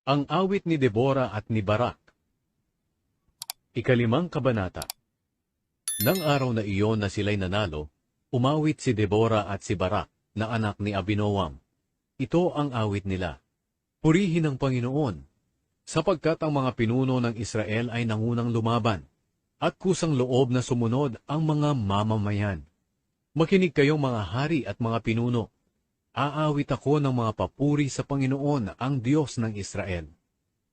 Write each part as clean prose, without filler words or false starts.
Ang awit ni Deborah at ni Barak. Ikalimang kabanata. Nang araw na iyon na sila'y nanalo, umawit si Deborah at si Barak, na anak ni Abinoam. Ito ang awit nila. Purihin ang Panginoon, sapagkat ang mga pinuno ng Israel ay nangunang lumaban, at kusang loob na sumunod ang mga mamamayan. Makinig kayong mga hari at mga pinuno. Aawit ako ng mga papuri sa Panginoon, ang Diyos ng Israel.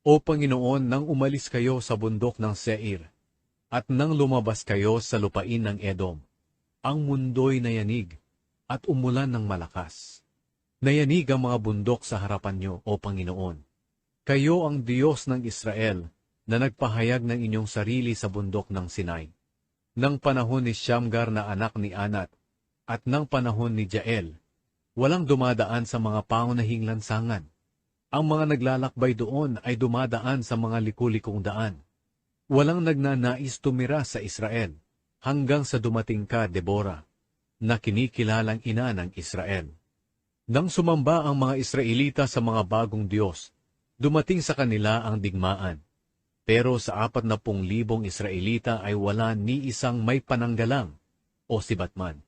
O Panginoon, nang umalis kayo sa bundok ng Seir, at nang lumabas kayo sa lupain ng Edom, ang mundo'y nayanig, at umulan ng malakas. Nayanig ang mga bundok sa harapan niyo, O Panginoon. Kayo ang Diyos ng Israel, na nagpahayag ng inyong sarili sa bundok ng Sinai. Nang panahon ni Shamgar na anak ni Anat, at nang panahon ni Jael, walang dumadaan sa mga pangunahing lansangan. Ang mga naglalakbay doon ay dumadaan sa mga liku-likong daan. Walang nagnanais tumira sa Israel, hanggang sa dumating ka, Deborah, na kinikilalang ina ng Israel. Nang sumamba ang mga Israelita sa mga bagong Diyos, dumating sa kanila ang digmaan. Pero sa 40,000 Israelita ay wala ni isang may pananggalang o sibatman.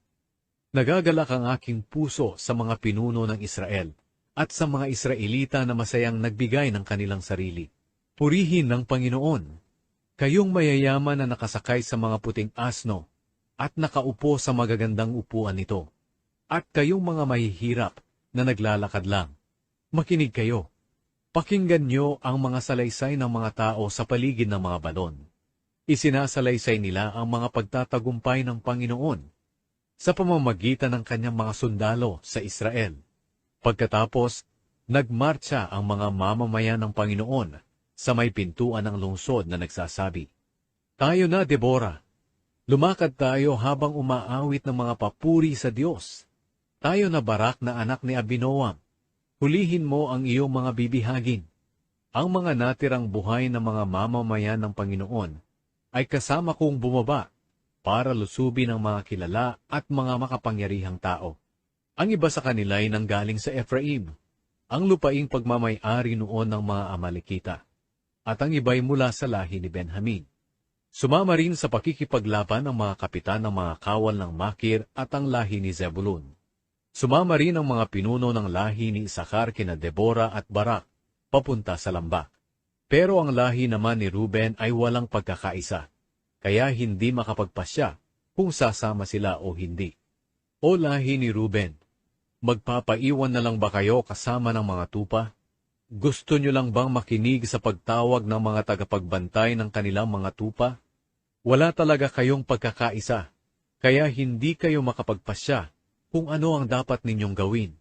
Nagagalak ang aking puso sa mga pinuno ng Israel at sa mga Israelita na masayang nagbigay ng kanilang sarili. Purihin ng Panginoon, kayong mayayaman na nakasakay sa mga puting asno at nakaupo sa magagandang upuan nito, at kayong mga mahihirap na naglalakad lang. Makinig kayo. Pakinggan nyo ang mga salaysay ng mga tao sa paligid ng mga balon. Isinasalaysay nila ang mga pagtatagumpay ng Panginoon sa pamamagitan ng kanyang mga sundalo sa Israel. Pagkatapos, nagmarcha ang mga mamamayan ng Panginoon sa may pintuan ng lungsod na nagsasabi, "Tayo na, Deborah! Lumakad tayo habang umaawit ng mga papuri sa Diyos. Tayo na, Barak na anak ni Abinoam. Hulihin mo ang iyong mga bibihagin." Ang mga natirang buhay ng mga mamamayan ng Panginoon ay kasama kong bumaba para lusubin ang mga kilala at mga makapangyarihang tao. Ang iba sa kanila ay nanggaling sa Ephraim, ang lupaing pagmamay-ari noon ng mga Amalekita, at ang iba'y mula sa lahi ni Benjamin. Sumama rin sa pakikipaglaban ang mga kapitan ng mga kawal ng Makir at ang lahi ni Zebulun. Sumama rin ang mga pinuno ng lahi ni Isakar kina Deborah at Barak, papunta sa lambak. Pero ang lahi naman ni Ruben ay walang pagkakaisa, kaya hindi makapagpasya kung sasama sila o hindi. O lahi ni Ruben, magpapaiwan na lang ba kayo kasama ng mga tupa? Gusto nyo lang bang makinig sa pagtawag ng mga tagapagbantay ng kanilang mga tupa? Wala talaga kayong pagkakaisa, kaya hindi kayo makapagpasya kung ano ang dapat ninyong gawin.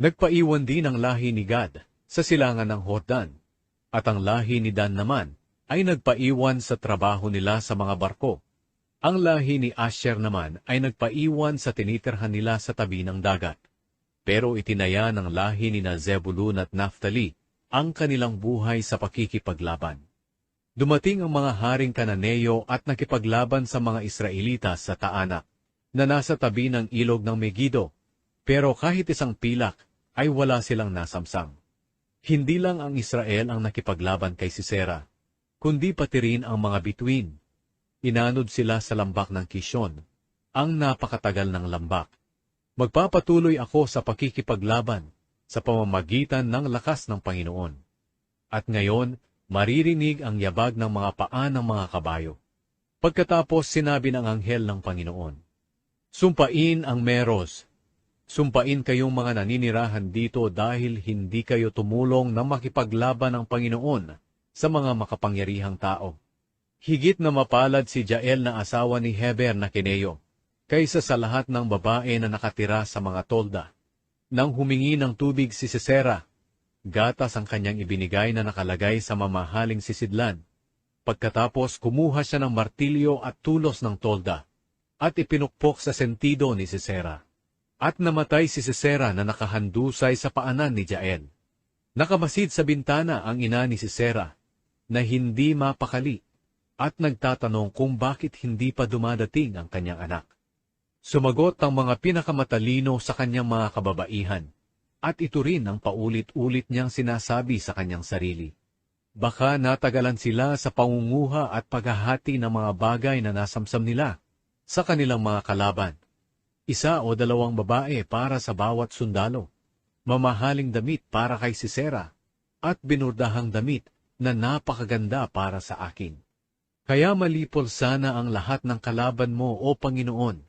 Nagpaiwan din ang lahi ni Gad sa silangan ng Hordan, at ang lahi ni Dan naman ay nagpaiwan sa trabaho nila sa mga barko. Ang lahi ni Asher naman ay nagpaiwan sa tinitirhan nila sa tabi ng dagat. Pero itinaya ng lahi ni Zebulun at Naphtali ang kanilang buhay sa pakikipaglaban. Dumating ang mga haring Kananeo at nakipaglaban sa mga Israelita sa Taanak, na nasa tabi ng ilog ng Megido, pero kahit isang pilak ay wala silang nasamsam. Hindi lang ang Israel ang nakipaglaban kay Sisera, kundi pati rin ang mga bituin. Inanod sila sa lambak ng Kishon, ang napakatagal ng lambak. Magpapatuloy ako sa pakikipaglaban sa pamamagitan ng lakas ng Panginoon. At ngayon, maririnig ang yabag ng mga paa ng mga kabayo. Pagkatapos sinabi ng anghel ng Panginoon, "Sumpain ang Meros. Sumpain kayong mga naninirahan dito dahil hindi kayo tumulong na makipaglaban ng Panginoon sa mga makapangyarihang tao. Higit na mapalad si Jael na asawa ni Heber na Kineo, kaysa sa lahat ng babae na nakatira sa mga tolda. Nang humingi ng tubig si Sisera, gatas ang kanyang ibinigay na nakalagay sa mamahaling sisidlan. Pagkatapos kumuha siya ng martilyo at tulos ng tolda, at ipinukpok sa sentido ni Sisera. At namatay si Sisera na nakahandusay sa paanan ni Jael. Nakamasid sa bintana ang ina ni Sisera, na hindi mapakali, at nagtatanong kung bakit hindi pa dumadating ang kanyang anak. Sumagot ang mga pinakamatalino sa kanyang mga kababaihan, At ito rin ang paulit-ulit niyang sinasabi sa kanyang sarili. Baka natagalan sila sa pangunguha at paghahati ng mga bagay na nasamsam nila sa kanilang mga kalaban. 1 o 2 babae para sa bawat sundalo, mamahaling damit para kay Sisera, at binurdahang damit na napakaganda para sa akin. Kaya malipol sana ang lahat ng kalaban mo, O Panginoon,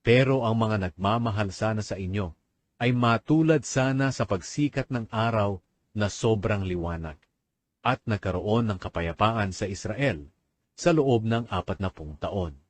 pero ang mga nagmamahal sana sa inyo ay matulad sana sa pagsikat ng araw na sobrang liwanag. At nagkaroon ng kapayapaan sa Israel sa loob ng 40 taon.